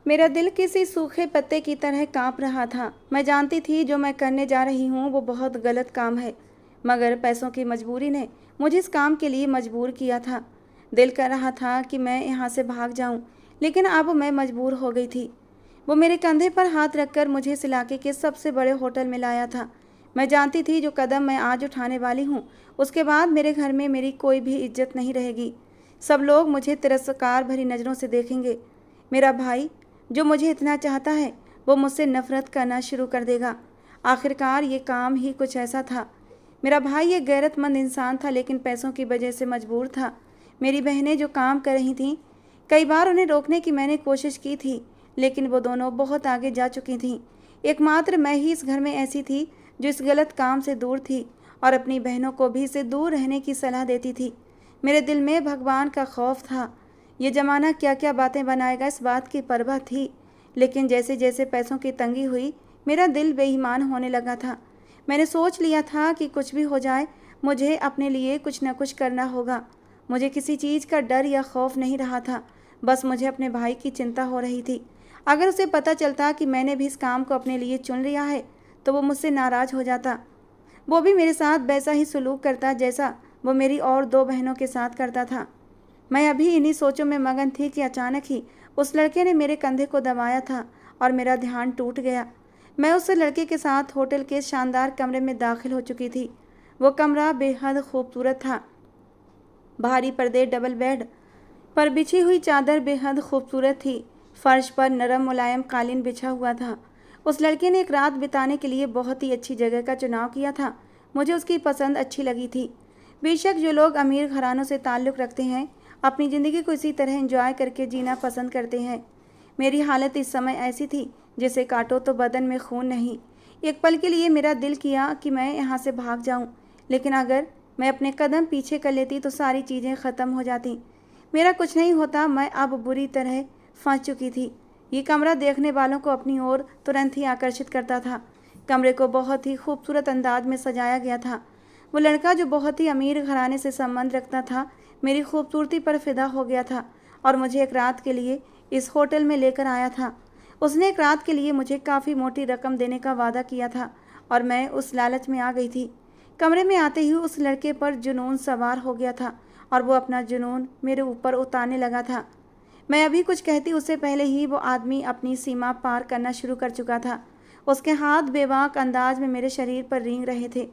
मेरा दिल किसी सूखे पत्ते की तरह कांप रहा था। मैं जानती थी जो मैं करने जा रही हूँ वो बहुत गलत काम है, मगर पैसों की मजबूरी ने मुझे इस काम के लिए मजबूर किया था। दिल कर रहा था कि मैं यहाँ से भाग जाऊँ, लेकिन अब मैं मजबूर हो गई थी। वो मेरे कंधे पर हाथ रखकर मुझे इस इलाके के सबसे बड़े होटल में लाया था। मैं जानती थी जो कदम मैं आज उठाने वाली हूँ, उसके बाद मेरे घर में मेरी कोई भी इज्जत नहीं रहेगी। सब लोग मुझे तिरस्कार भरी नज़रों से देखेंगे। मेरा भाई जो मुझे इतना चाहता है वो मुझसे नफरत करना शुरू कर देगा। आखिरकार ये काम ही कुछ ऐसा था। मेरा भाई एक गैरतमंद इंसान था, लेकिन पैसों की वजह से मजबूर था। मेरी बहनें जो काम कर रही थीं, कई बार उन्हें रोकने की मैंने कोशिश की थी, लेकिन वो दोनों बहुत आगे जा चुकी थीं। एकमात्र मैं ही इस घर में ऐसी थी जो इस गलत काम से दूर थी और अपनी बहनों को भी इससे दूर रहने की सलाह देती थी। मेरे दिल में भगवान का खौफ था। ये ज़माना क्या क्या बातें बनाएगा, इस बात की परवाह थी। लेकिन जैसे जैसे पैसों की तंगी हुई, मेरा दिल बेईमान होने लगा था। मैंने सोच लिया था कि कुछ भी हो जाए, मुझे अपने लिए कुछ न कुछ करना होगा। मुझे किसी चीज़ का डर या खौफ नहीं रहा था, बस मुझे अपने भाई की चिंता हो रही थी। अगर उसे पता चलता कि मैंने भी इस काम को अपने लिए चुन लिया है, तो वो मुझसे नाराज़ हो जाता। वो भी मेरे साथ वैसा ही सलूक करता जैसा वो मेरी और दो बहनों के साथ करता था। मैं अभी इन्हीं सोचों में मगन थी कि अचानक ही उस लड़के ने मेरे कंधे को दबाया था और मेरा ध्यान टूट गया। मैं उस लड़के के साथ होटल के शानदार कमरे में दाखिल हो चुकी थी। वो कमरा बेहद खूबसूरत था। भारी पर्दे, डबल बेड पर बिछी हुई चादर बेहद खूबसूरत थी। फर्श पर नरम मुलायम कालीन बिछा हुआ था। उस लड़के ने एक रात बिताने के लिए बहुत ही अच्छी जगह का चुनाव किया था। मुझे उसकी पसंद अच्छी लगी थी। बेशक जो लोग अमीर घरानों से ताल्लुक़ रखते हैं, अपनी ज़िंदगी को इसी तरह एंजॉय करके जीना पसंद करते हैं। मेरी हालत इस समय ऐसी थी जैसे काटो तो बदन में खून नहीं। एक पल के लिए मेरा दिल किया कि मैं यहाँ से भाग जाऊँ, लेकिन अगर मैं अपने कदम पीछे कर लेती तो सारी चीज़ें ख़त्म हो जाती। मेरा कुछ नहीं होता। मैं अब बुरी तरह फंस चुकी थी। ये कमरा देखने वालों को अपनी ओर तुरंत ही आकर्षित करता था। कमरे को बहुत ही खूबसूरत अंदाज में सजाया गया था। वो लड़का जो बहुत ही अमीर घराने से संबंध रखता था, मेरी खूबसूरती पर फिदा हो गया था और मुझे एक रात के लिए इस होटल में लेकर आया था। उसने एक रात के लिए मुझे काफ़ी मोटी रकम देने का वादा किया था और मैं उस लालच में आ गई थी। कमरे में आते ही उस लड़के पर जुनून सवार हो गया था और वो अपना जुनून मेरे ऊपर उतारने लगा था। मैं अभी कुछ कहती उससे पहले ही वो आदमी अपनी सीमा पार करना शुरू कर चुका था। उसके हाथ बेबाक अंदाज में मेरे शरीर पर रेंग रहे थे।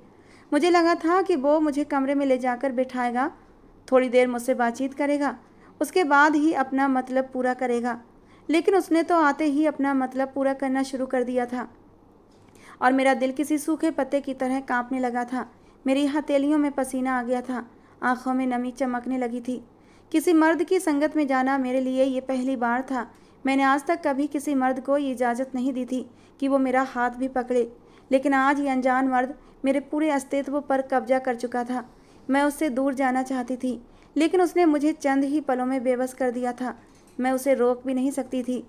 मुझे लगा था कि वो मुझे कमरे में ले जाकर बिठाएगा, थोड़ी देर मुझसे बातचीत करेगा, उसके बाद ही अपना मतलब पूरा करेगा। लेकिन उसने तो आते ही अपना मतलब पूरा करना शुरू कर दिया था और मेरा दिल किसी सूखे पत्ते की तरह कांपने लगा था। मेरी हथेलियों में पसीना आ गया था, आंखों में नमी चमकने लगी थी। किसी मर्द की संगत में जाना मेरे लिए ये पहली बार था। मैंने आज तक कभी किसी मर्द को ये इजाज़त नहीं दी थी कि वो मेरा हाथ भी पकड़े, लेकिन आज ये अनजान मर्द मेरे पूरे अस्तित्व पर कब्जा कर चुका था। मैं उससे दूर जाना चाहती थी, लेकिन उसने मुझे चंद ही पलों में बेबस कर दिया था। मैं उसे रोक भी नहीं सकती थी,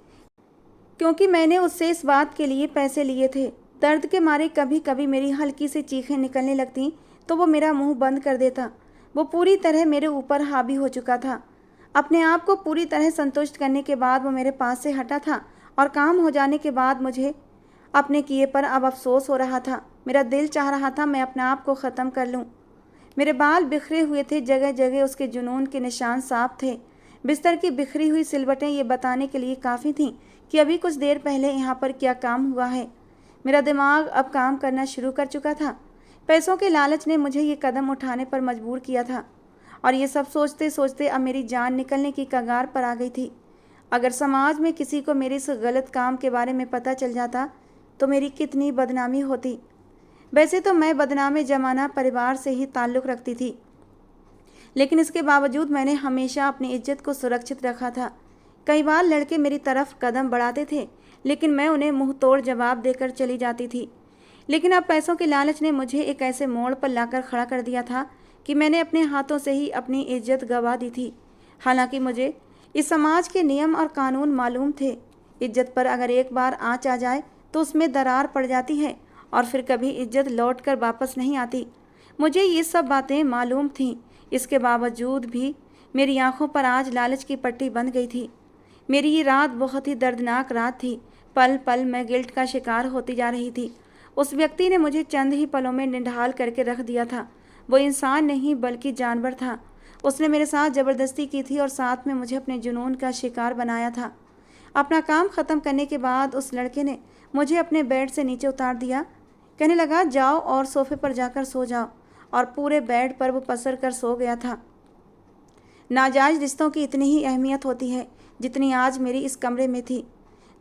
क्योंकि मैंने उससे इस बात के लिए पैसे लिए थे। दर्द के मारे कभी कभी मेरी हल्की सी चीखें निकलने लगती तो वो मेरा मुंह बंद कर देता। वो पूरी तरह मेरे ऊपर हावी हो चुका था। अपने आप को पूरी तरह संतुष्ट करने के बाद वो मेरे पास से हटा था और काम हो जाने के बाद मुझे अपने किए पर अब अफसोस हो रहा था। मेरा दिल चाह रहा था मैं अपने आप को ख़त्म कर लूँ। मेरे बाल बिखरे हुए थे, जगह जगह उसके जुनून के निशान साफ थे। बिस्तर की बिखरी हुई सिलवटें ये बताने के लिए काफ़ी थीं कि अभी कुछ देर पहले यहाँ पर क्या काम हुआ है। मेरा दिमाग अब काम करना शुरू कर चुका था। पैसों के लालच ने मुझे ये कदम उठाने पर मजबूर किया था और ये सब सोचते सोचते अब मेरी जान निकलने की कगार पर आ गई थी। अगर समाज में किसी को मेरे इस गलत काम के बारे में पता चल जाता तो मेरी कितनी बदनामी होती। वैसे तो मैं बदनाम जमाना परिवार से ही ताल्लुक़ रखती थी, लेकिन इसके बावजूद मैंने हमेशा अपनी इज्जत को सुरक्षित रखा था। कई बार लड़के मेरी तरफ कदम बढ़ाते थे, लेकिन मैं उन्हें मुंह तोड़ जवाब देकर चली जाती थी। लेकिन अब पैसों के लालच ने मुझे एक ऐसे मोड़ पर लाकर खड़ा कर दिया था कि मैंने अपने हाथों से ही अपनी इज्जत गंवा दी थी। हालांकि मुझे इस समाज के नियम और कानून मालूम थे। इज्जत पर अगर एक बार आँच आ जाए तो उसमें दरार पड़ जाती है और फिर कभी इज्जत लौट कर वापस नहीं आती। मुझे ये सब बातें मालूम थीं। इसके बावजूद भी मेरी आंखों पर आज लालच की पट्टी बंध गई थी। मेरी ये रात बहुत ही दर्दनाक रात थी। पल पल मैं गिल्ट का शिकार होती जा रही थी। उस व्यक्ति ने मुझे चंद ही पलों में निढाल करके रख दिया था। वो इंसान नहीं बल्कि जानवर था। उसने मेरे साथ ज़बरदस्ती की थी और साथ में मुझे अपने जुनून का शिकार बनाया था। अपना काम ख़त्म करने के बाद उस लड़के ने मुझे अपने बेड से नीचे उतार दिया। कहने लगा, जाओ और सोफे पर जाकर सो जाओ। और पूरे बेड पर वो पसर कर सो गया था। नाजायज़ रिश्तों की इतनी ही अहमियत होती है जितनी आज मेरी इस कमरे में थी।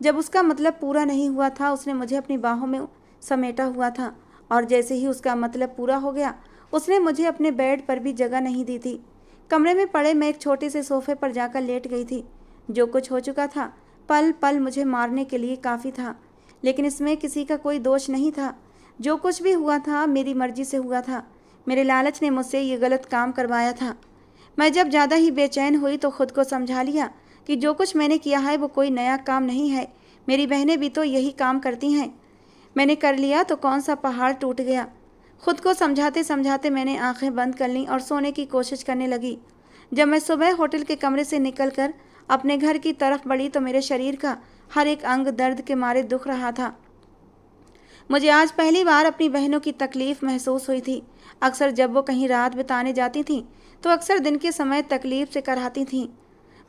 जब उसका मतलब पूरा नहीं हुआ था, उसने मुझे अपनी बाहों में समेटा हुआ था, और जैसे ही उसका मतलब पूरा हो गया, उसने मुझे अपने बेड पर भी जगह नहीं दी थी। कमरे में पड़े मैं एक छोटे से सोफे पर जाकर लेट गई थी। जो कुछ हो चुका था, पल पल मुझे मारने के लिए काफ़ी था, लेकिन इसमें किसी का कोई दोष नहीं था। जो कुछ भी हुआ था मेरी मर्जी से हुआ था। मेरे लालच ने मुझसे ये गलत काम करवाया था। मैं जब ज़्यादा ही बेचैन हुई तो खुद को समझा लिया कि जो कुछ मैंने किया है वो कोई नया काम नहीं है। मेरी बहनें भी तो यही काम करती हैं। मैंने कर लिया तो कौन सा पहाड़ टूट गया। खुद को समझाते समझाते मैंने आंखें बंद कर लीं और सोने की कोशिश करने लगी। जब मैं सुबह होटल के कमरे से निकलकर अपने घर की तरफ बढ़ी तो मेरे शरीर का हर एक अंग दर्द के मारे दुख रहा था। मुझे आज पहली बार अपनी बहनों की तकलीफ़ महसूस हुई थी। अक्सर जब वो कहीं रात बिताने जाती थीं तो अक्सर दिन के समय तकलीफ़ से कराती थीं।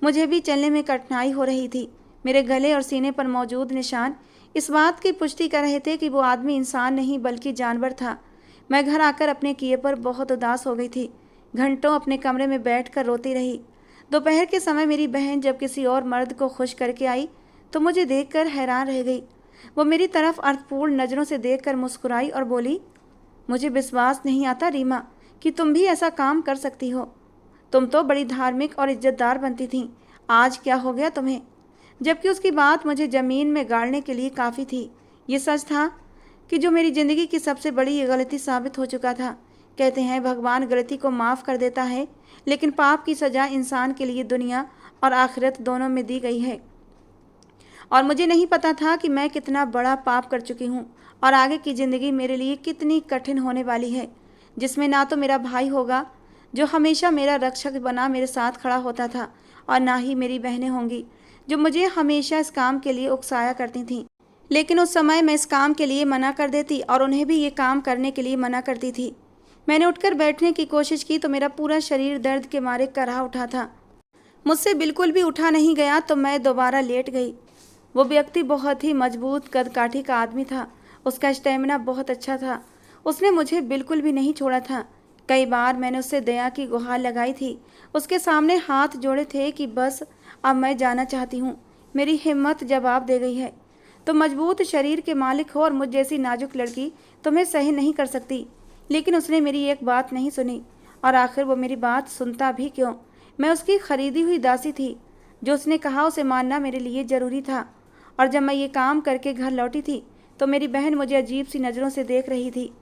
मुझे भी चलने में कठिनाई हो रही थी। मेरे गले और सीने पर मौजूद निशान इस बात की पुष्टि कर रहे थे कि वो आदमी इंसान नहीं बल्कि जानवर था। मैं घर आकर अपने किए पर बहुत उदास हो गई थी। घंटों अपने कमरे में बैठकर रोती रही। दोपहर के समय मेरी बहन जब किसी और मर्द को खुश करके आई तो मुझे देखकर हैरान रह गई। वो मेरी तरफ अर्थपूर्ण नज़रों से देखकर मुस्कुराई और बोली, मुझे विश्वास नहीं आता रीमा कि तुम भी ऐसा काम कर सकती हो। तुम तो बड़ी धार्मिक और इज्जतदार बनती थीं, आज क्या हो गया तुम्हें? जबकि उसकी बात मुझे ज़मीन में गाड़ने के लिए काफ़ी थी। ये सच था कि जो मेरी ज़िंदगी की सबसे बड़ी गलती साबित हो चुका था। कहते हैं भगवान गलती को माफ़ कर देता है, लेकिन पाप की सज़ा इंसान के लिए दुनिया और आखिरत दोनों में दी गई है। और मुझे नहीं पता था कि मैं कितना बड़ा पाप कर चुकी हूँ और आगे की ज़िंदगी मेरे लिए कितनी कठिन होने वाली है, जिसमें ना तो मेरा भाई होगा जो हमेशा मेरा रक्षक बना मेरे साथ खड़ा होता था, और ना ही मेरी बहनें होंगी जो मुझे हमेशा इस काम के लिए उकसाया करती थीं। लेकिन उस समय मैं इस काम के लिए मना कर देती और उन्हें भी ये काम करने के लिए मना करती थी। मैंने उठकर बैठने की कोशिश की तो मेरा पूरा शरीर दर्द के मारे कराह उठा था। मुझसे बिल्कुल भी उठा नहीं गया तो मैं दोबारा लेट गई। वो व्यक्ति बहुत ही मजबूत कदकाठी का आदमी था। उसका स्टेमिना बहुत अच्छा था। उसने मुझे बिल्कुल भी नहीं छोड़ा था। कई बार मैंने उससे दया की गुहार लगाई थी, उसके सामने हाथ जोड़े थे कि बस अब मैं जाना चाहती हूँ, मेरी हिम्मत जवाब दे गई है। तो मजबूत शरीर के मालिक हो और मुझ जैसी नाजुक लड़की तुम्हें सही नहीं कर सकती। लेकिन उसने मेरी एक बात नहीं सुनी, और आखिर वो मेरी बात सुनता भी क्यों? मैं उसकी खरीदी हुई दासी थी। जो उसने कहा उसे मानना मेरे लिए ज़रूरी था। और जब मैं ये काम करके घर लौटी थी तो मेरी बहन मुझे अजीब सी नज़रों से देख रही थी।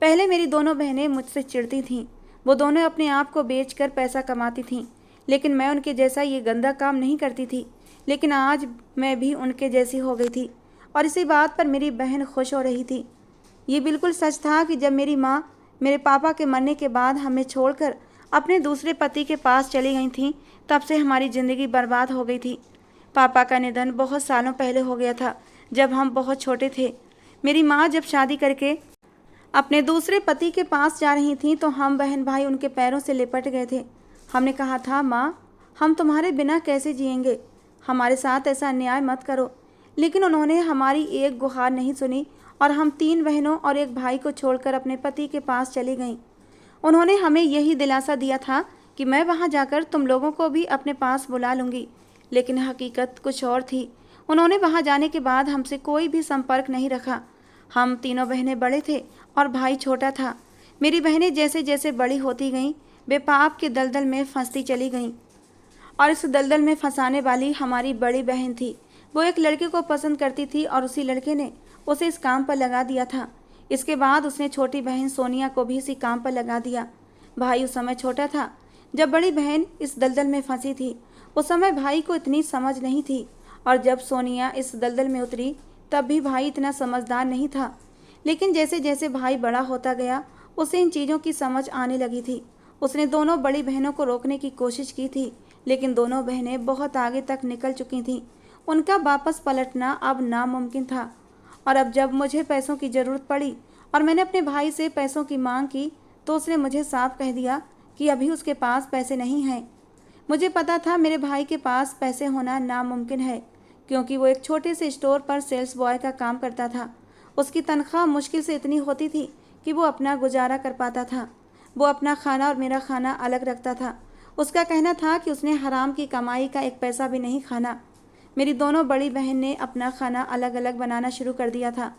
पहले मेरी दोनों बहनें मुझसे चिढ़ती थीं। वो दोनों अपने आप को बेचकर पैसा कमाती थीं, लेकिन मैं उनके जैसा ये गंदा काम नहीं करती थी। लेकिन आज मैं भी उनके जैसी हो गई थी, और इसी बात पर मेरी बहन खुश हो रही थी। ये बिल्कुल सच था कि जब मेरी माँ मेरे पापा के मरने के बाद हमें छोड़कर अपने दूसरे पति के पास चली गई थीं, तब से हमारी ज़िंदगी बर्बाद हो गई थी। पापा का निधन बहुत सालों पहले हो गया था, जब हम बहुत छोटे थे। मेरी माँ जब शादी करके अपने दूसरे पति के पास जा रही थीं तो हम बहन भाई उनके पैरों से लिपट गए थे। हमने कहा था, माँ हम तुम्हारे बिना कैसे जिएंगे, हमारे साथ ऐसा अन्याय मत करो। लेकिन उन्होंने हमारी एक गुहार नहीं सुनी और हम 3 बहनों और एक भाई को छोड़कर अपने पति के पास चली गईं। उन्होंने हमें यही दिलासा दिया था कि मैं वहाँ जाकर तुम लोगों को भी अपने पास बुला लूँगी, लेकिन हकीकत कुछ और थी। उन्होंने वहाँ जाने के बाद हमसे कोई भी संपर्क नहीं रखा। हम तीनों बहनें बड़े थे और भाई छोटा था। मेरी बहनें जैसे जैसे बड़ी होती गईं, वे पाप के दलदल में फंसती चली गईं, और इस दलदल में फंसाने वाली हमारी बड़ी बहन थी। वो एक लड़के को पसंद करती थी और उसी लड़के ने उसे इस काम पर लगा दिया था। इसके बाद उसने छोटी बहन सोनिया को भी इसी काम पर लगा दिया। भाई उस समय छोटा था जब बड़ी बहन इस दलदल में फंसी थी। उस समय भाई को इतनी समझ नहीं थी, और जब सोनिया इस दलदल में उतरी तब भी भाई इतना समझदार नहीं था। लेकिन जैसे जैसे भाई बड़ा होता गया उसे इन चीज़ों की समझ आने लगी थी। उसने दोनों बड़ी बहनों को रोकने की कोशिश की थी, लेकिन दोनों बहनें बहुत आगे तक निकल चुकी थीं। उनका वापस पलटना अब नामुमकिन था। और अब जब मुझे पैसों की ज़रूरत पड़ी और मैंने अपने भाई से पैसों की मांग की, तो उसने मुझे साफ कह दिया कि अभी उसके पास पैसे नहीं हैं। मुझे पता था मेरे भाई के पास पैसे होना नामुमकिन है, क्योंकि वो एक छोटे से स्टोर पर सेल्स बॉय का काम करता था। उसकी तनख्वाह मुश्किल से इतनी होती थी कि वो अपना गुजारा कर पाता था। वो अपना खाना और मेरा खाना अलग रखता था। उसका कहना था कि उसने हराम की कमाई का एक पैसा भी नहीं खाना। मेरी दोनों बड़ी बहन ने अपना खाना अलग अलग बनाना शुरू कर दिया था।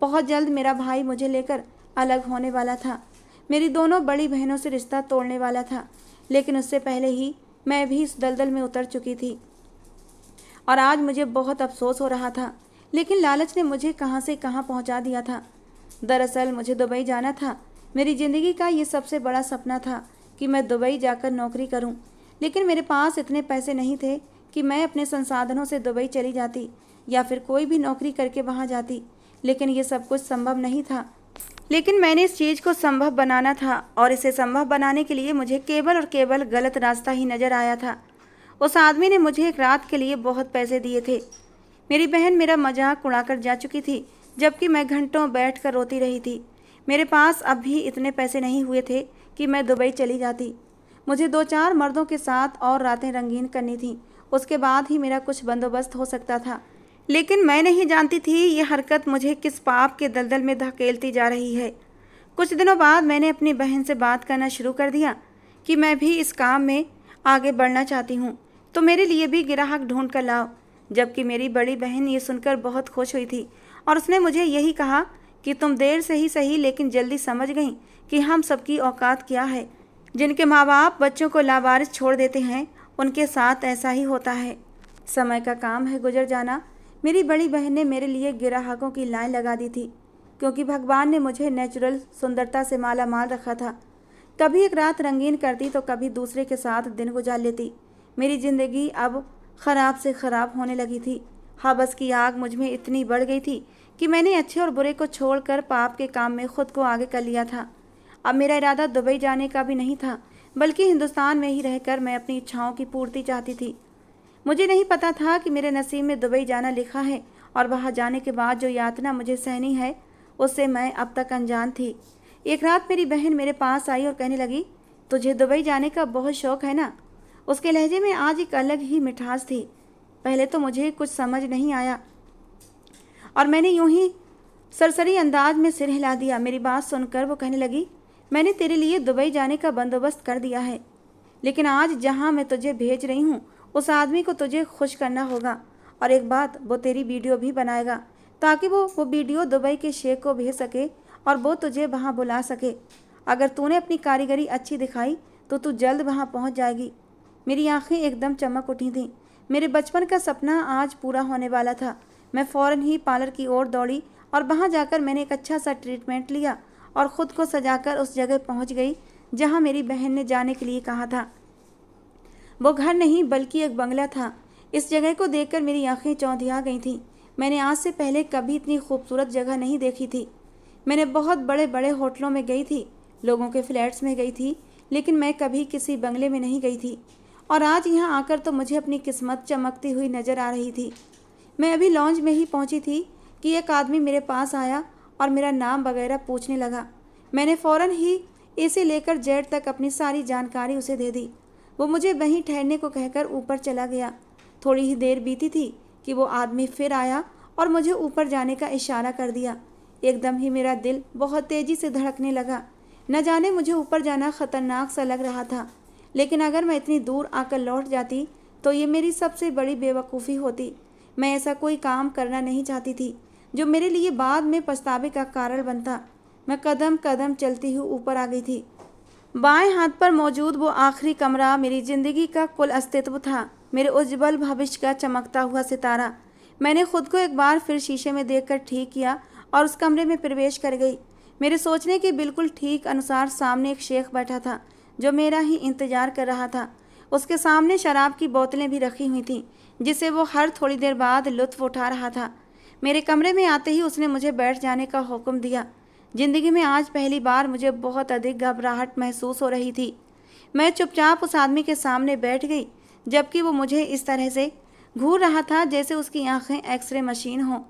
बहुत जल्द मेरा भाई मुझे लेकर अलग होने वाला था। मेरी दोनों बड़ी बहनों से रिश्ता तोड़ने वाला था, लेकिन उससे पहले ही मैं भी इस दलदल में उतर चुकी थी और आज मुझे बहुत अफसोस हो रहा था। लेकिन लालच ने मुझे कहाँ से कहाँ पहुँचा दिया था। दरअसल मुझे दुबई जाना था। मेरी ज़िंदगी का ये सबसे बड़ा सपना था कि मैं दुबई जाकर नौकरी करूं, लेकिन मेरे पास इतने पैसे नहीं थे कि मैं अपने संसाधनों से दुबई चली जाती या फिर कोई भी नौकरी करके वहां जाती। लेकिन ये सब कुछ संभव नहीं था। लेकिन मैंने इस चीज़ को संभव बनाना था, और इसे संभव बनाने के लिए मुझे केवल और केवल गलत रास्ता ही नज़र आया था। उस आदमी ने मुझे एक रात के लिए बहुत पैसे दिए थे। मेरी बहन मेरा मजाक उड़ाकर जा चुकी थी, जबकि मैं घंटों बैठकर रोती रही थी। मेरे पास अब भी इतने पैसे नहीं हुए थे कि मैं दुबई चली जाती। मुझे 2-4 मर्दों के साथ और रातें रंगीन करनी थीं। उसके बाद ही मेरा कुछ बंदोबस्त हो सकता था। लेकिन मैं नहीं जानती थी ये हरकत मुझे किस पाप के दलदल में धकेलती जा रही है। कुछ दिनों बाद मैंने अपनी बहन से बात करना शुरू कर दिया कि मैं भी इस काम में आगे बढ़ना चाहती हूँ, तो मेरे लिए भी ग्राहक ढूंढ कर लाओ। जबकि मेरी बड़ी बहन ये सुनकर बहुत खुश हुई थी और उसने मुझे यही कहा कि तुम देर से ही सही लेकिन जल्दी समझ गई कि हम सबकी औकात क्या है। जिनके माँ बाप बच्चों को लावारिस छोड़ देते हैं, उनके साथ ऐसा ही होता है। समय का काम है गुजर जाना। मेरी बड़ी बहन ने मेरे लिए ग्राहकों की लाइन लगा दी थी, क्योंकि भगवान ने मुझे नेचुरल सुंदरता से माला माल रखा था। कभी एक रात रंगीन करती तो कभी दूसरे के साथ दिन गुजार लेती। मेरी ज़िंदगी अब ख़राब से ख़राब होने लगी थी। हवस की आग मुझ में इतनी बढ़ गई थी कि मैंने अच्छे और बुरे को छोड़कर पाप के काम में खुद को आगे कर लिया था। अब मेरा इरादा दुबई जाने का भी नहीं था, बल्कि हिंदुस्तान में ही रहकर मैं अपनी इच्छाओं की पूर्ति चाहती थी। मुझे नहीं पता था कि मेरे नसीब में दुबई जाना लिखा है, और वहाँ जाने के बाद जो यातना मुझे सहनी है उससे मैं अब तक अनजान थी। एक रात मेरी बहन मेरे पास आई और कहने लगी, तुझे दुबई जाने का बहुत शौक़ है ना? उसके लहजे में आज एक अलग ही मिठास थी। पहले तो मुझे कुछ समझ नहीं आया और मैंने यूं ही सरसरी अंदाज में सिर हिला दिया। मेरी बात सुनकर वो कहने लगी, मैंने तेरे लिए दुबई जाने का बंदोबस्त कर दिया है, लेकिन आज जहां मैं तुझे भेज रही हूं उस आदमी को तुझे खुश करना होगा। और एक बात, वो तेरी वीडियो भी बनाएगा ताकि वो वीडियो दुबई के शेख को भेज सके और वो तुझे वहां बुला सके। अगर तूने अपनी कारीगरी अच्छी दिखाई तो तू जल्द वहां पहुंच जाएगी। मेरी आंखें एकदम चमक उठी थीं। मेरे बचपन का सपना आज पूरा होने वाला था। मैं फ़ौरन ही पार्लर की ओर दौड़ी और वहां जाकर मैंने एक अच्छा सा ट्रीटमेंट लिया और ख़ुद को सजाकर उस जगह पहुंच गई जहां मेरी बहन ने जाने के लिए कहा था। वो घर नहीं बल्कि एक बंगला था। इस जगह को देखकर मेरी आंखें चौंधिया गई थीं। मैंने आज से पहले कभी इतनी खूबसूरत जगह नहीं देखी थी। मैंने बहुत बड़े बड़े होटलों में गई थी, लोगों के फ्लैट्स में गई थी, लेकिन मैं कभी किसी बंगले में नहीं गई थी। और आज यहाँ आकर तो मुझे अपनी किस्मत चमकती हुई नज़र आ रही थी। मैं अभी लॉन्ज में ही पहुँची थी कि एक आदमी मेरे पास आया और मेरा नाम वगैरह पूछने लगा। मैंने फ़ौरन ही ए से लेकर जेड तक अपनी सारी जानकारी उसे दे दी। वो मुझे वहीं ठहरने को कहकर ऊपर चला गया। थोड़ी ही देर बीती थी कि वो आदमी फिर आया और मुझे ऊपर जाने का इशारा कर दिया। एकदम ही मेरा दिल बहुत तेज़ी से धड़कने लगा। न जाने मुझे ऊपर जाना ख़तरनाक सा लग रहा था, लेकिन अगर मैं इतनी दूर आकर लौट जाती तो ये मेरी सबसे बड़ी बेवकूफ़ी होती। मैं ऐसा कोई काम करना नहीं चाहती थी जो मेरे लिए बाद में पछतावे का कारण बनता। मैं कदम कदम चलती हुई ऊपर आ गई थी। बाएं हाथ पर मौजूद वो आखिरी कमरा मेरी ज़िंदगी का कुल अस्तित्व था, मेरे उज्जवल भविष्य का चमकता हुआ सितारा। मैंने खुद को एक बार फिर शीशे में देखकर ठीक किया और उस कमरे में प्रवेश कर गई। मेरे सोचने के बिल्कुल ठीक अनुसार सामने एक शेख बैठा था जो मेरा ही इंतज़ार कर रहा था। उसके सामने शराब की बोतलें भी रखी हुई थीं जिसे वो हर थोड़ी देर बाद लुत्फ़ उठा रहा था। मेरे कमरे में आते ही उसने मुझे बैठ जाने का हुक्म दिया। ज़िंदगी में आज पहली बार मुझे बहुत अधिक घबराहट महसूस हो रही थी। मैं चुपचाप उस आदमी के सामने बैठ गई जबकि वो मुझे इस तरह से घूर रहा था जैसे उसकी आंखें एक्सरे मशीन हों।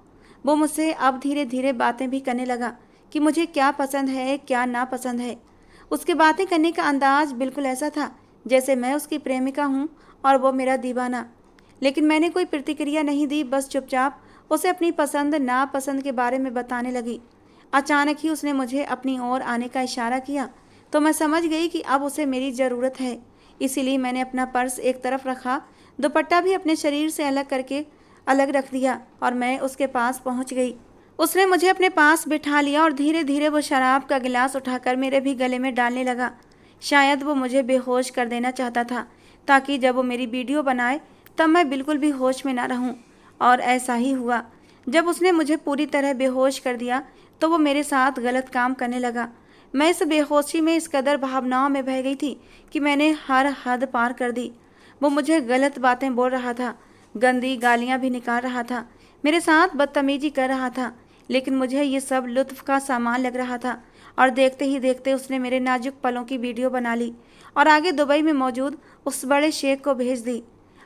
वो मुझसे अब धीरे धीरे बातें भी करने लगा कि मुझे क्या पसंद है, क्या नापसंद है। उसके बातें करने का अंदाज बिल्कुल ऐसा था जैसे मैं उसकी प्रेमिका हूँ और वो मेरा दीवाना। लेकिन मैंने कोई प्रतिक्रिया नहीं दी, बस चुपचाप उसे अपनी पसंद नापसंद के बारे में बताने लगी। अचानक ही उसने मुझे अपनी ओर आने का इशारा किया तो मैं समझ गई कि अब उसे मेरी ज़रूरत है। इसीलिए मैंने अपना पर्स एक तरफ रखा, दुपट्टा भी अपने शरीर से अलग रख दिया और मैं उसके पास पहुंच गई। उसने मुझे अपने पास बिठा लिया और धीरे धीरे वो शराब का गिलास उठाकर मेरे भी गले में डालने लगा। शायद वो मुझे बेहोश कर देना चाहता था ताकि जब वो मेरी वीडियो बनाए तब मैं बिल्कुल भी होश में ना रहूं। और ऐसा ही हुआ। जब उसने मुझे पूरी तरह बेहोश कर दिया तो वो मेरे साथ गलत काम करने लगा। मैं इस बेहोशी में इस कदर भावनाओं में बह गई थी कि मैंने हर हद पार कर दी। वो मुझे गलत बातें बोल रहा था, गंदी गालियां भी निकाल रहा था, मेरे साथ बदतमीजी कर रहा था, लेकिन मुझे ये सब लुत्फ का सामान लग रहा था। और देखते ही देखते उसने मेरे नाजुक पलों की वीडियो बना ली और आगे दुबई में मौजूद उस बड़े शेख को भेज दी।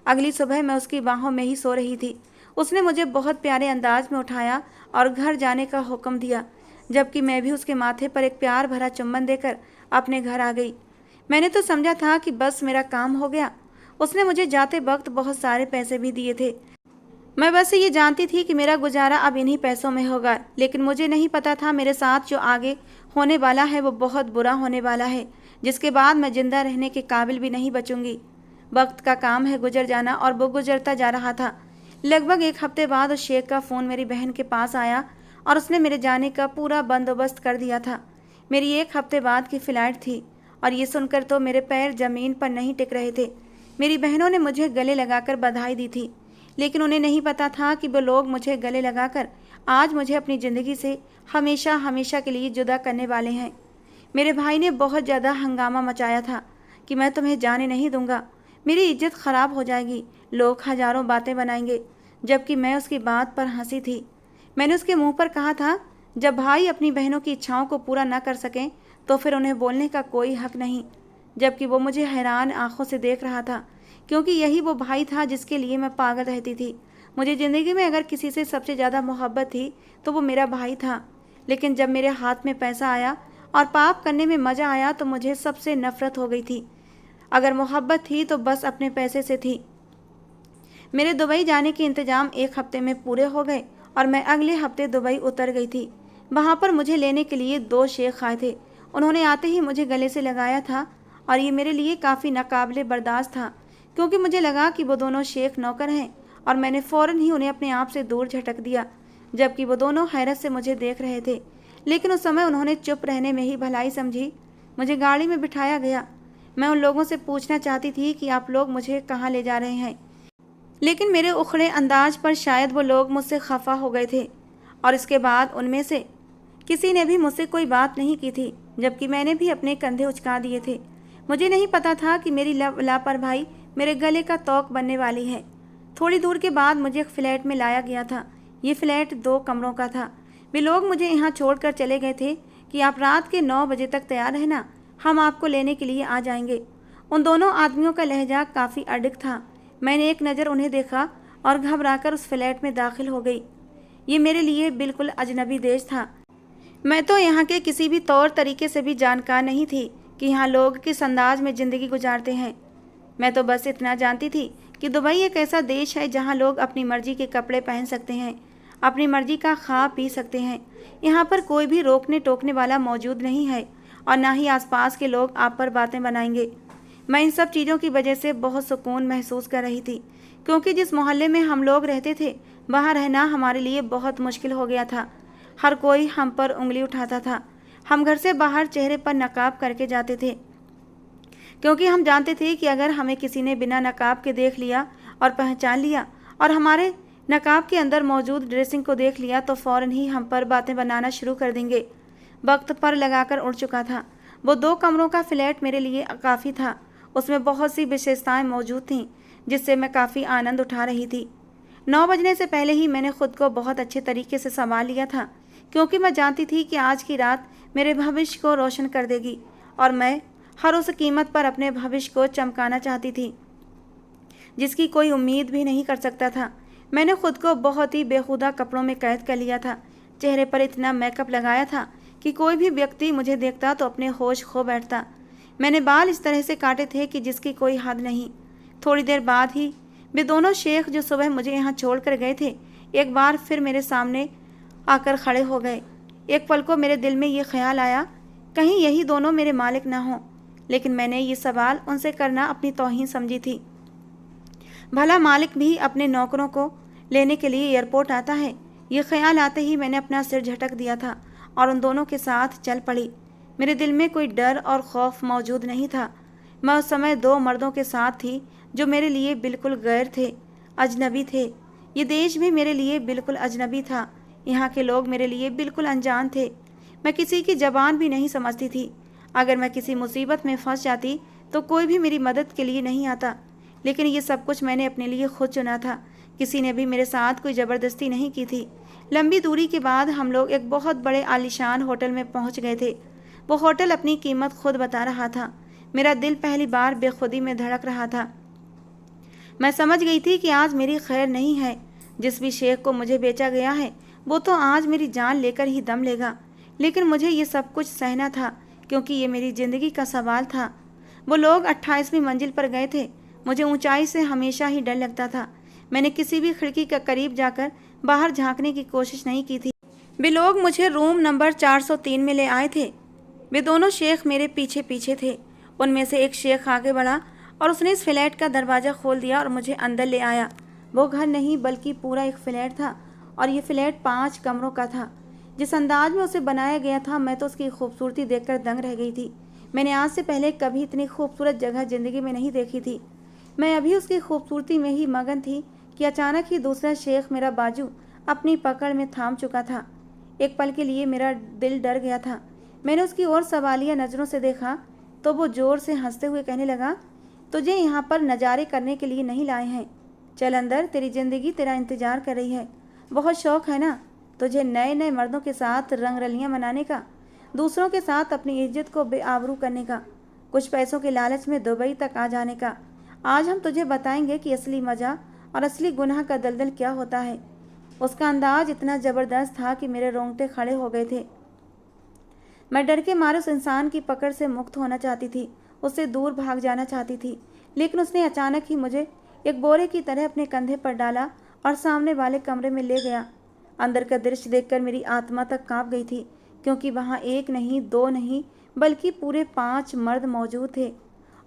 अगली सुबह मैं उसकी बाहों में ही सो रही थी। उसने मुझे बहुत प्यारे अंदाज में उठाया और घर जाने का हुक्म दिया, जबकि मैं भी उसके माथे पर एक प्यार भरा चुम्बन देकर अपने घर आ गई। मैंने तो समझा था कि बस मेरा काम हो गया। उसने मुझे जाते वक्त बहुत सारे पैसे भी दिए थे। मैं बस ये जानती थी कि मेरा गुजारा अब इन्हीं पैसों में होगा, लेकिन मुझे नहीं पता था मेरे साथ जो आगे होने वाला है वो बहुत बुरा होने वाला है, जिसके बाद मैं जिंदा रहने के काबिल भी नहीं बचूंगी। वक्त का काम है गुजर जाना और वो गुजरता जा रहा था। लगभग एक हफ्ते बाद उस शेख का फ़ोन मेरी बहन के पास आया और उसने मेरे जाने का पूरा बंदोबस्त कर दिया था। मेरी एक हफ्ते बाद की फ़्लाइट थी और ये सुनकर तो मेरे पैर ज़मीन पर नहीं टिक रहे थे। मेरी बहनों ने मुझे गले लगाकर बधाई दी थी, लेकिन उन्हें नहीं पता था कि वो लोग मुझे गले लगाकर आज मुझे अपनी ज़िंदगी से हमेशा हमेशा के लिए जुदा करने वाले हैं। मेरे भाई ने बहुत ज़्यादा हंगामा मचाया था कि मैं तुम्हें जाने नहीं दूंगा, मेरी इज्जत ख़राब हो जाएगी, लोग हज़ारों बातें बनाएंगे, जबकि मैं उसकी बात पर हंसी थी। मैंने उसके मुंह पर कहा था, जब भाई अपनी बहनों की इच्छाओं को पूरा न कर सकें तो फिर उन्हें बोलने का कोई हक नहीं। जबकि वो मुझे हैरान आंखों से देख रहा था, क्योंकि यही वो भाई था जिसके लिए मैं पागल रहती थी। मुझे ज़िंदगी में अगर किसी से सबसे ज़्यादा मोहब्बत थी तो वो मेरा भाई था। लेकिन जब मेरे हाथ में पैसा आया और पाप करने में मज़ा आया तो मुझे सबसे नफ़रत हो गई थी। अगर मोहब्बत थी तो बस अपने पैसे से थी। मेरे दुबई जाने के इंतज़ाम एक हफ्ते में पूरे हो गए और मैं अगले हफ्ते दुबई उतर गई थी। वहाँ पर मुझे लेने के लिए 2 शेख आए थे। उन्होंने आते ही मुझे गले से लगाया था और ये मेरे लिए काफ़ी नाकाबिले बर्दाश्त था, क्योंकि मुझे लगा कि वो दोनों शेख नौकर हैं और मैंने फ़ौरन ही उन्हें अपने आप से दूर झटक दिया, जबकि वो दोनों हैरत से मुझे देख रहे थे। लेकिन उस समय उन्होंने चुप रहने में ही भलाई समझी। मुझे गाड़ी में बिठाया गया। मैं उन लोगों से पूछना चाहती थी कि आप लोग मुझे कहाँ ले जा रहे हैं, लेकिन मेरे उखड़े अंदाज पर शायद वो लोग मुझसे खफा हो गए थे और इसके बाद उनमें से किसी ने भी मुझसे कोई बात नहीं की थी, जबकि मैंने भी अपने कंधे उचका दिए थे। मुझे नहीं पता था कि मेरी लापरवाही मेरे गले का तोक बनने वाली है। थोड़ी दूर के बाद मुझे एक फ्लैट में लाया गया था। ये फ्लैट 2 कमरों का था। वे लोग मुझे यहाँ छोड़कर चले गए थे कि आप रात के 9 बजे तक तैयार रहना, हम आपको लेने के लिए आ जाएंगे। उन दोनों आदमियों का लहजा काफ़ी अडिग था। मैंने एक नज़र उन्हें देखा और घबराकर उस फ्लैट में दाखिल हो गई। ये मेरे लिए बिल्कुल अजनबी देश था। मैं तो यहाँ के किसी भी तौर तरीके से भी जानकार नहीं थी कि यहाँ लोग किस अंदाज में ज़िंदगी गुजारते हैं। मैं तो बस इतना जानती थी कि दुबई एक ऐसा देश है जहाँ लोग अपनी मर्जी के कपड़े पहन सकते हैं, अपनी मर्जी का खा पी सकते हैं। यहाँ पर कोई भी रोकने टोकने वाला मौजूद नहीं है और ना ही आसपास के लोग आप पर बातें बनाएंगे। मैं इन सब चीज़ों की वजह से बहुत सुकून महसूस कर रही थी, क्योंकि जिस मोहल्ले में हम लोग रहते थे वहाँ रहना हमारे लिए बहुत मुश्किल हो गया था। हर कोई हम पर उंगली उठाता था। हम घर से बाहर चेहरे पर नकाब करके जाते थे, क्योंकि हम जानते थे कि अगर हमें किसी ने बिना नकाब के देख लिया और पहचान लिया और हमारे नकाब के अंदर मौजूद ड्रेसिंग को देख लिया तो फ़ौरन ही हम पर बातें बनाना शुरू कर देंगे। वक्त पर लगाकर उड़ चुका था। वो 2 कमरों का फ्लैट मेरे लिए काफ़ी था। उसमें बहुत सी विशेषताएं मौजूद थीं जिससे मैं काफ़ी आनंद उठा रही थी। 9 बजने से पहले ही मैंने खुद को बहुत अच्छे तरीके से संभाल लिया था, क्योंकि मैं जानती थी कि आज की रात मेरे भविष्य को रोशन कर देगी और मैं हर उस कीमत पर अपने भविष्य को चमकाना चाहती थी। जिसकी कोई उम्मीद भी नहीं कर सकता था। मैंने खुद को बहुत ही बेहुदा कपड़ों में कैद कर लिया था। चेहरे पर इतना मेकअप लगाया था कि कोई भी व्यक्ति मुझे देखता तो अपने होश खो बैठता। मैंने बाल इस तरह से काटे थे कि जिसकी कोई हद नहीं। थोड़ी देर बाद ही वे दोनों शेख जो सुबह मुझे यहाँ छोड़कर गए थे, एक बार फिर मेरे सामने आकर खड़े हो गए। एक पल को मेरे दिल में ये ख्याल आया, कहीं यही दोनों मेरे मालिक ना हों। लेकिन मैंने ये सवाल उनसे करना अपनी तौहीन समझी थी। भला मालिक भी अपने नौकरों को लेने के लिए एयरपोर्ट आता है। ये ख्याल आते ही मैंने अपना सिर झटक दिया था और उन दोनों के साथ चल पड़ी। मेरे दिल में कोई डर और खौफ मौजूद नहीं था। मैं उस समय दो मर्दों के साथ थी जो मेरे लिए बिल्कुल गैर थे, अजनबी थे। ये देश भी मेरे लिए बिल्कुल अजनबी था। यहाँ के लोग मेरे लिए बिल्कुल अनजान थे। मैं किसी की ज़बान भी नहीं समझती थी। अगर मैं किसी मुसीबत में फंस जाती तो कोई भी मेरी मदद के लिए नहीं आता। लेकिन ये सब कुछ मैंने अपने लिए खुद चुना था। किसी ने भी मेरे साथ कोई ज़बरदस्ती नहीं की थी। लंबी दूरी के बाद हम लोग एक बहुत बड़े आलीशान होटल में पहुंच गए थे। वो होटल अपनी कीमत खुद बता रहा था। मेरा दिल पहली बार बेखुदी में धड़क रहा था। मैं समझ गई थी कि आज मेरी खैर नहीं है। जिस भी शेख को मुझे बेचा गया है वो तो आज मेरी जान लेकर ही दम लेगा। लेकिन मुझे ये सब कुछ सहना था क्योंकि ये मेरी ज़िंदगी का सवाल था। वो लोग 28वीं मंजिल पर गए थे। मुझे ऊंचाई से हमेशा ही डर लगता था। मैंने किसी भी खिड़की के करीब जाकर बाहर झांकने की कोशिश नहीं की थी। वे लोग मुझे रूम नंबर 403 में ले आए थे। वे दोनों शेख मेरे पीछे पीछे थे। उनमें से एक शेख आगे बढ़ा और उसने इस फ्लैट का दरवाज़ा खोल दिया और मुझे अंदर ले आया। वो घर नहीं बल्कि पूरा एक फ्लैट था और ये फ्लैट 5 कमरों का था। जिस अंदाज में उसे बनाया गया था मैं तो उसकी खूबसूरती देखकर दंग रह गई थी। मैंने आज से पहले कभी इतनी खूबसूरत जगह ज़िंदगी में नहीं देखी थी। मैं अभी उसकी खूबसूरती में ही मगन थी कि अचानक ही दूसरा शेख मेरा बाजू अपनी पकड़ में थाम चुका था। एक पल के लिए मेरा दिल डर गया था। मैंने उसकी ओर सवालिया नज़रों से देखा तो वो ज़ोर से हंसते हुए कहने लगा, तुझे यहाँ पर नज़ारे करने के लिए नहीं लाए हैं। चल अंदर, तेरी ज़िंदगी तेरा इंतज़ार कर रही है। बहुत शौक़ है ना तुझे नए नए मर्दों के साथ रंगरलियाँ मनाने का, दूसरों के साथ अपनी इज्जत को बेआबरू करने का, कुछ पैसों के लालच में दुबई तक आ जाने का। आज हम तुझे बताएंगे कि असली मज़ा और असली गुनाह का दलदल क्या होता है। उसका अंदाज इतना ज़बरदस्त था कि मेरे रोंगटे खड़े हो गए थे। मैं डर के मारे उस इंसान की पकड़ से मुक्त होना चाहती थी, उससे दूर भाग जाना चाहती थी। लेकिन उसने अचानक ही मुझे एक बोरे की तरह अपने कंधे पर डाला और सामने वाले कमरे में ले गया। अंदर का दृश्य देखकर मेरी आत्मा तक कांप गई थी, क्योंकि वहाँ एक नहीं, दो नहीं, बल्कि पूरे 5 मर्द मौजूद थे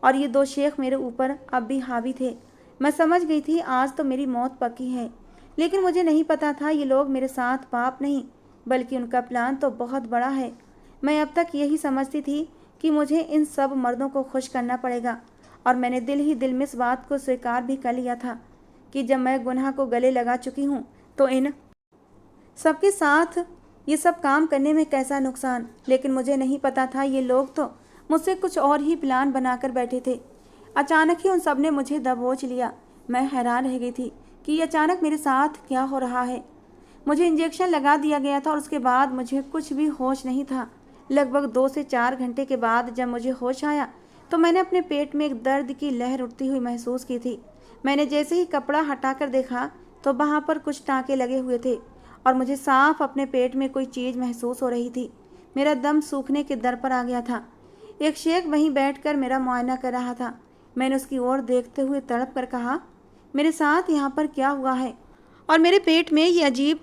और ये 2 शेख मेरे ऊपर अब भी हावी थे। मैं समझ गई थी आज तो मेरी मौत पक्की है। लेकिन मुझे नहीं पता था ये लोग मेरे साथ पाप नहीं बल्कि उनका प्लान तो बहुत बड़ा है। मैं अब तक यही समझती थी कि मुझे इन सब मर्दों को खुश करना पड़ेगा और मैंने दिल ही दिल में इस बात को स्वीकार भी कर लिया था कि जब मैं गुनाह को गले लगा चुकी हूँ तो इन सबके साथ ये सब काम करने में कैसा नुकसान। लेकिन मुझे नहीं पता था ये लोग तो मुझसे कुछ और ही प्लान बनाकर बैठे थे। अचानक ही उन सब ने मुझे दबोच लिया। मैं हैरान रह गई थी कि ये अचानक मेरे साथ क्या हो रहा है। मुझे इंजेक्शन लगा दिया गया था और उसके बाद मुझे कुछ भी होश नहीं था। लगभग 2 से 4 घंटे के बाद जब मुझे होश आया तो मैंने अपने पेट में एक दर्द की लहर उठती हुई महसूस की थी। मैंने जैसे ही कपड़ा हटाकर देखा तो वहाँ पर कुछ टाँके लगे हुए थे और मुझे साफ अपने पेट में कोई चीज़ महसूस हो रही थी। मेरा दम सूखने के दर पर आ गया था। एक शेख वहीं बैठकर मेरा मुआयना कर रहा था। मैंने उसकी ओर देखते हुए तड़प कर कहा, मेरे साथ यहाँ पर क्या हुआ है और मेरे पेट में ये अजीब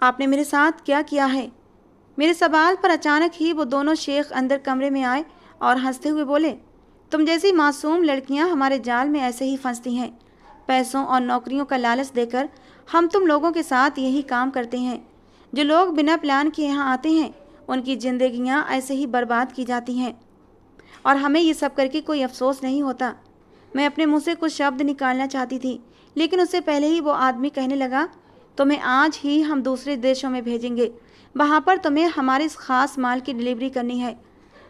आपने मेरे साथ क्या किया है। मेरे सवाल पर अचानक ही वो दोनों शेख अंदर कमरे में आए और हंसते हुए बोले, तुम जैसी मासूम लड़कियां हमारे जाल में ऐसे ही फंसती हैं। पैसों और नौकरियों का लालच देकर हम तुम लोगों के साथ यही काम करते हैं। जो लोग बिना प्लान के यहाँ आते हैं उनकी ज़िंदगियाँ ऐसे ही बर्बाद की जाती हैं और हमें ये सब करके कोई अफसोस नहीं होता। मैं अपने मुँह से कुछ शब्द निकालना चाहती थी लेकिन उससे पहले ही वो आदमी कहने लगा, तुम्हें आज ही हम दूसरे देशों में भेजेंगे। वहाँ पर तुम्हें हमारे इस ख़ास माल की डिलीवरी करनी है।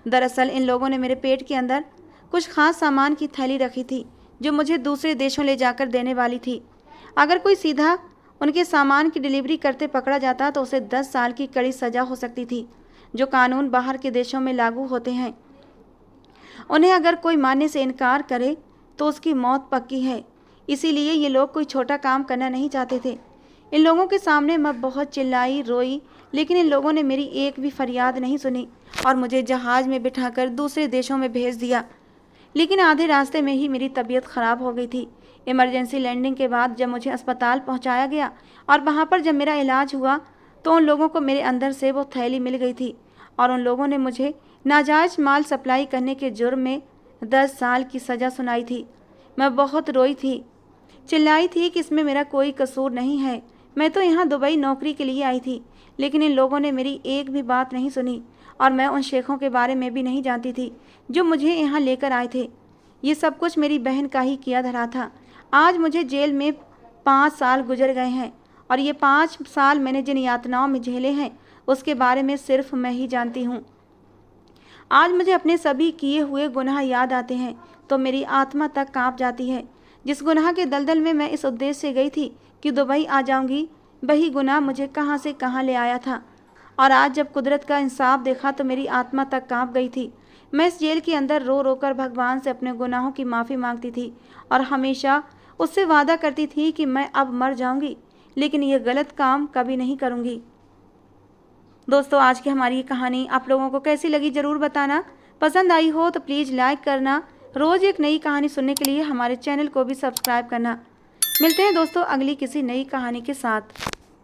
दरअसल इन लोगों ने मेरे पेट के अंदर कुछ ख़ास सामान की थैली रखी थी जो मुझे दूसरे देशों ले जाकर देने वाली थी। अगर कोई सीधा उनके सामान की डिलीवरी करते पकड़ा जाता तो उसे 10 साल की कड़ी सज़ा हो सकती थी, जो कानून बाहर के देशों में लागू होते हैं। उन्हें अगर कोई मानने से इनकार करे तो उसकी मौत पक्की है। इसीलिए ये लोग कोई छोटा काम करना नहीं चाहते थे। इन लोगों के सामने मैं बहुत चिल्लाई, रोई, लेकिन इन लोगों ने मेरी एक भी फरियाद नहीं सुनी और मुझे जहाज़ में बिठाकर दूसरे देशों में भेज दिया। लेकिन आधे रास्ते में ही मेरी तबीयत ख़राब हो गई थी। इमरजेंसी लैंडिंग के बाद जब मुझे अस्पताल पहुंचाया गया और वहां पर जब मेरा इलाज हुआ तो उन लोगों को मेरे अंदर से वो थैली मिल गई थी और उन लोगों ने मुझे नाजायज़ माल सप्लाई करने के जुर्म में 10 साल की सज़ा सुनाई थी। मैं बहुत रोई थी, चिल्लाई थी कि इसमें मेरा कोई कसूर नहीं है। मैं तो यहाँ दुबई नौकरी के लिए आई थी, लेकिन इन लोगों ने मेरी एक भी बात नहीं सुनी और मैं उन शेखों के बारे में भी नहीं जानती थी जो मुझे यहाँ लेकर आए थे। ये सब कुछ मेरी बहन का ही किया धरा था। आज मुझे जेल में 5 साल गुजर गए हैं और ये 5 साल मैंने जिन यातनाओं में झेले हैं उसके बारे में सिर्फ मैं ही जानती हूँ। आज मुझे अपने सभी किए हुए गुनाह याद आते हैं तो मेरी आत्मा तक कांप जाती है। जिस गुनाह के दलदल में मैं इस उद्देश्य से गई थी कि दुबई आ जाऊंगी, वही गुनाह मुझे कहां से कहां ले आया था। और आज जब कुदरत का इंसाफ देखा तो मेरी आत्मा तक कांप गई थी। मैं इस जेल के अंदर रो रो कर भगवान से अपने गुनाहों की माफ़ी मांगती थी और हमेशा उससे वादा करती थी कि मैं अब मर जाऊंगी, लेकिन ये गलत काम कभी नहीं करूंगी। दोस्तों, आज की हमारी ये कहानी आप लोगों को कैसी लगी ज़रूर बताना। पसंद आई हो तो प्लीज़ लाइक करना। रोज़ एक नई कहानी सुनने के लिए हमारे चैनल को भी सब्सक्राइब करना। मिलते हैं दोस्तों अगली किसी नई कहानी के साथ।